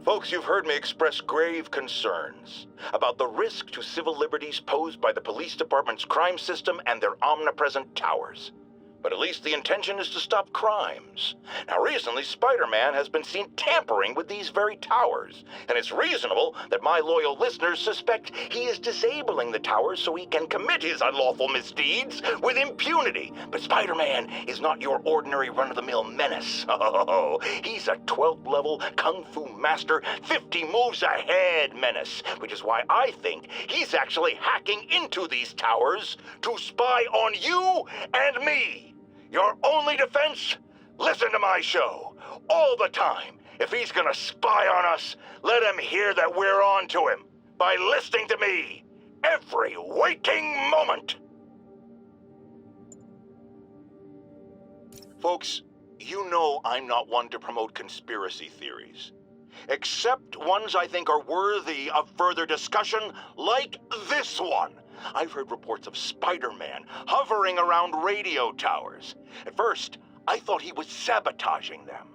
Folks, you've heard me express grave concerns about the risk to civil liberties posed by the police department's crime system and their omnipresent towers. But at least the intention is to stop crimes. Now, recently, Spider-Man has been seen tampering with these very towers, and it's reasonable that my loyal listeners suspect he is disabling the towers so he can commit his unlawful misdeeds with impunity. But Spider-Man is not your ordinary run-of-the-mill menace. Oh, he's a 12th level Kung Fu master, 50 moves ahead menace, which is why I think he's actually hacking into these towers to spy on you and me. Your only defense? Listen to my show. All the time. If he's gonna spy on us, let him hear that we're on to him. By listening to me. Every waking moment. Folks, you know I'm not one to promote conspiracy theories. Except ones I think are worthy of further discussion, like this one. I've heard reports of Spider-Man hovering around radio towers. At first, I thought he was sabotaging them.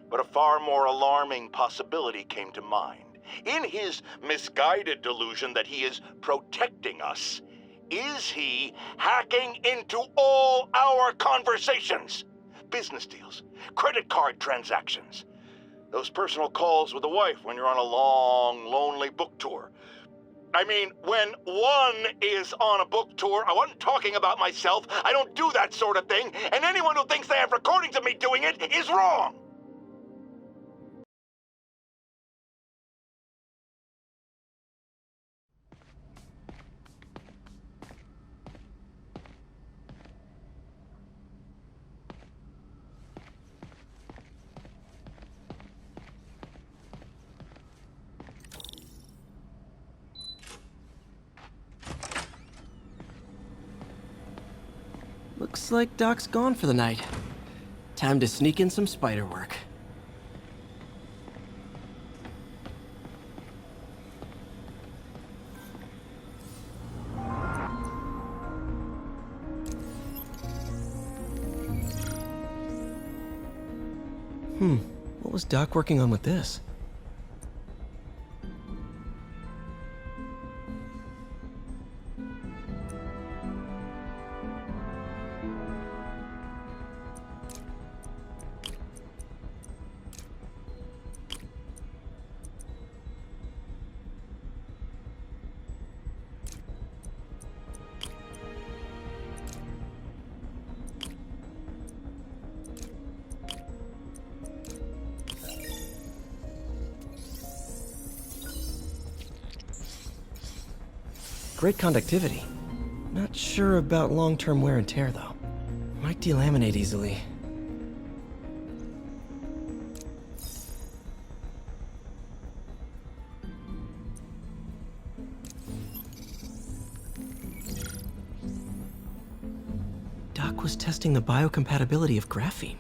But a far more alarming possibility came to mind. In his misguided delusion that he is protecting us, is he hacking into all our conversations? Business deals, credit card transactions, those personal calls with the wife when you're on a long, lonely book tour. I mean, when one is on a book tour, I wasn't talking about myself. I don't do that sort of thing, and anyone who thinks they have recordings of me doing it is wrong. Looks like Doc's gone for the night. Time to sneak in some spider work. What was Doc working on with this? Great conductivity. Not sure about long-term wear and tear, though. Might delaminate easily. Doc was testing the biocompatibility of graphene.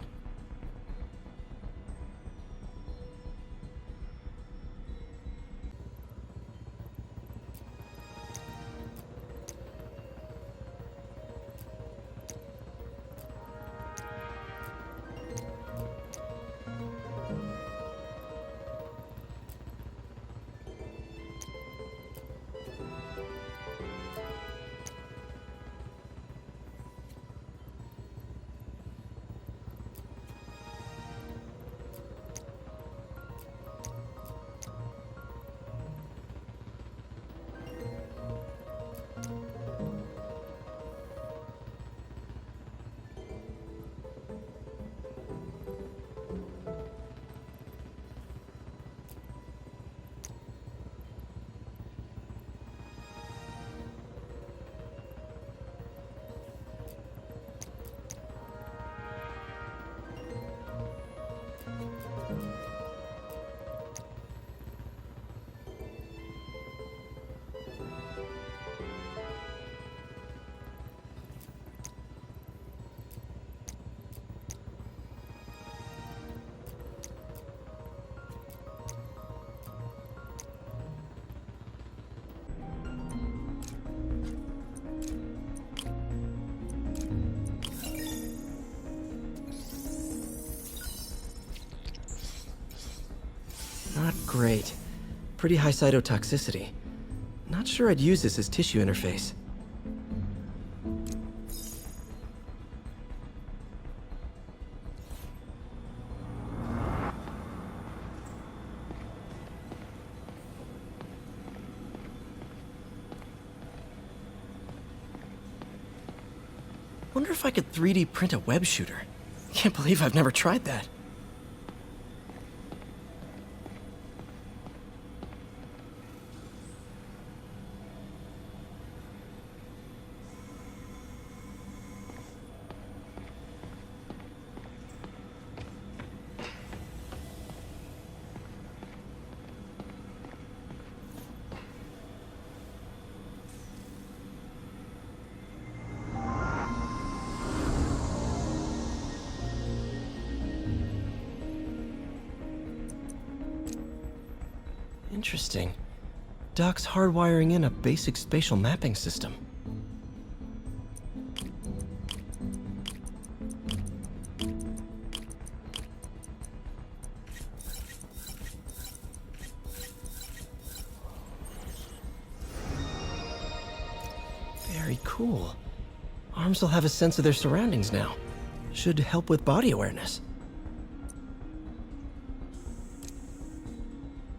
Not great. Pretty high cytotoxicity. Not sure I'd use this as tissue interface. Wonder if I could 3D print a web shooter. Can't believe I've never tried that. Interesting. Doc's hardwiring in a basic spatial mapping system. Very cool. Arms will have a sense of their surroundings now. Should help with body awareness.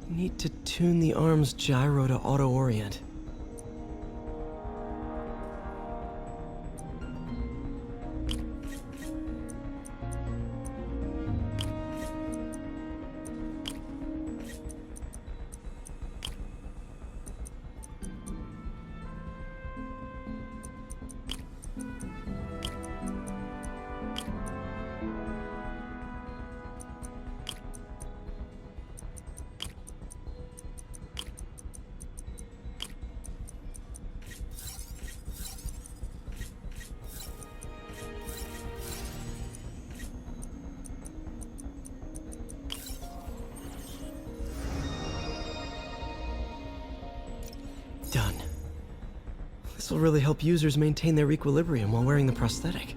Need to tune the arm's gyro to auto-orient. Done. This will really help users maintain their equilibrium while wearing the prosthetic.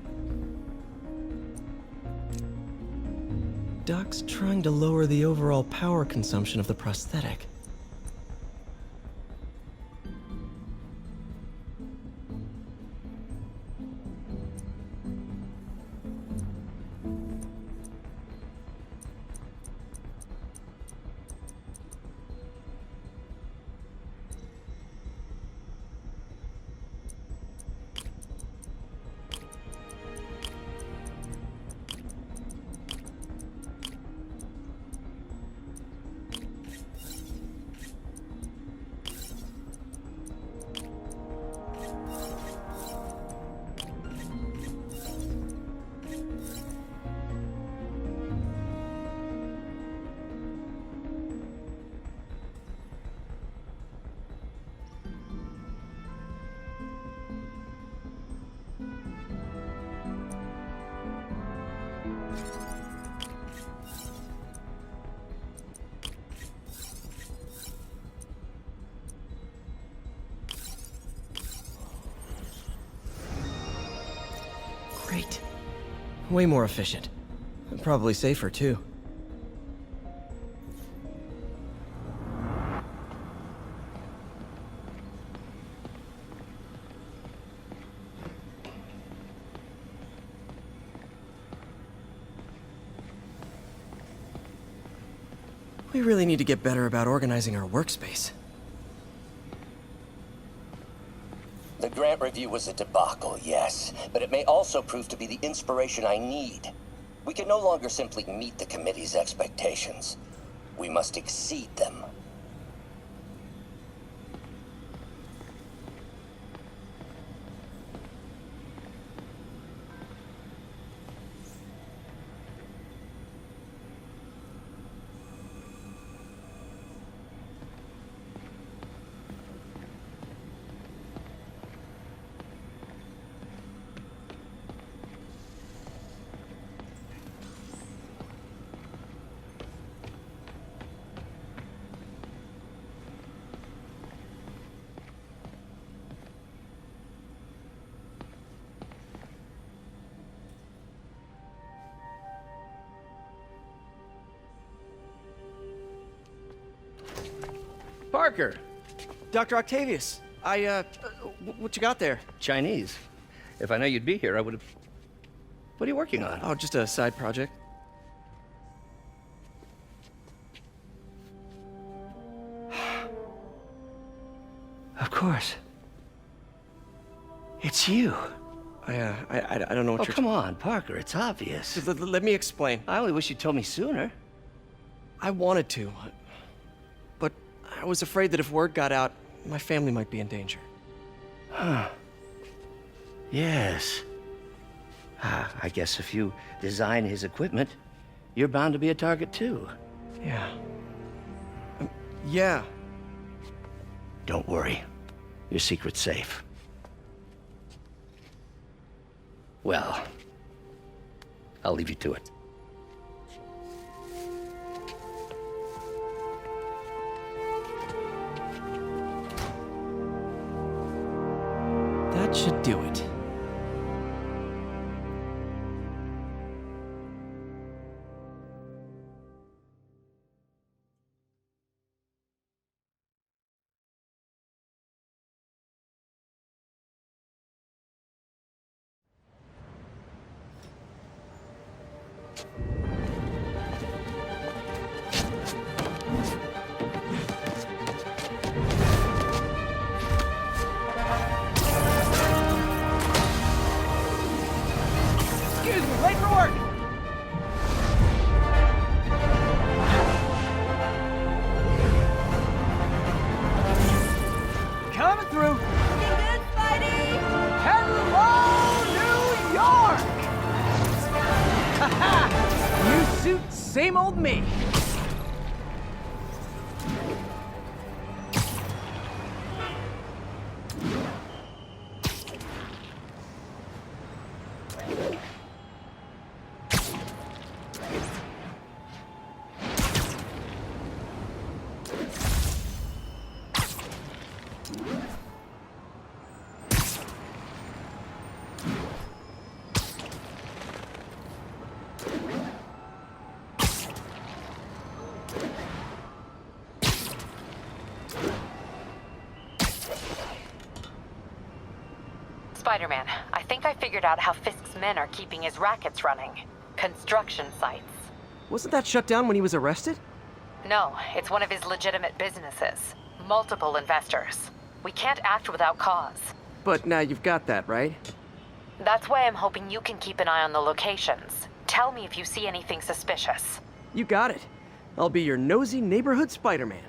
Doc's trying to lower the overall power consumption of the prosthetic. Great. Way more efficient. And probably safer, too. We really need to get better about organizing our workspace. The grant review was a debacle, yes, but it may also prove to be the inspiration I need. We can no longer simply meet the committee's expectations. We must exceed them. Parker. Dr. Octavius, what you got there? Chinese. If I know you'd be here, I would have... What are you working on? Oh, just a side project. Of course. It's you. I don't know what Oh, you're... come on, Parker. It's obvious. Just let me explain. I only wish you told me sooner. I wanted to, but I was afraid that if word got out, my family might be in danger. Huh. Yes. I guess if you design his equipment, you're bound to be a target too. Yeah. Yeah. Don't worry. Your secret's safe. Well, I'll leave you to it. That should do it. Excuse me, late for work! Coming through! Looking good, Spidey! Hello, New York! Ha-ha! New suit, same old me. Spider-Man, I think I figured out how Fisk's men are keeping his rackets running. Construction sites. Wasn't that shut down when he was arrested? No, it's one of his legitimate businesses. Multiple investors. We can't act without cause. But now you've got that, right? That's why I'm hoping you can keep an eye on the locations. Tell me if you see anything suspicious. You got it. I'll be your nosy neighborhood Spider-Man.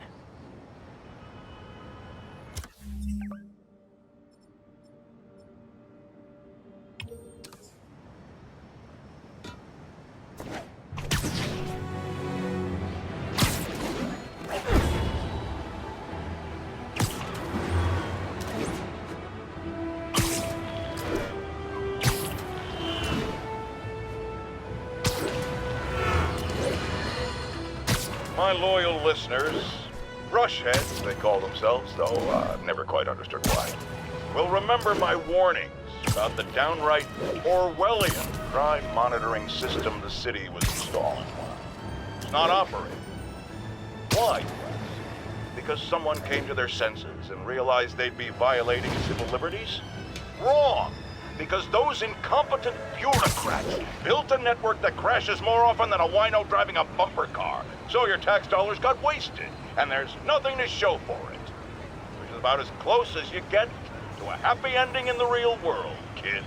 My loyal listeners, brushheads they call themselves, though I've never quite understood why, will remember my warnings about the downright Orwellian crime monitoring system the city was installing. It's not operating. Why? Because someone came to their senses and realized they'd be violating civil liberties? Wrong! Because those incompetent bureaucrats built a network that crashes more often than a wino driving a bumper car. So your tax dollars got wasted, and there's nothing to show for it. Which is about as close as you get to a happy ending in the real world, kids.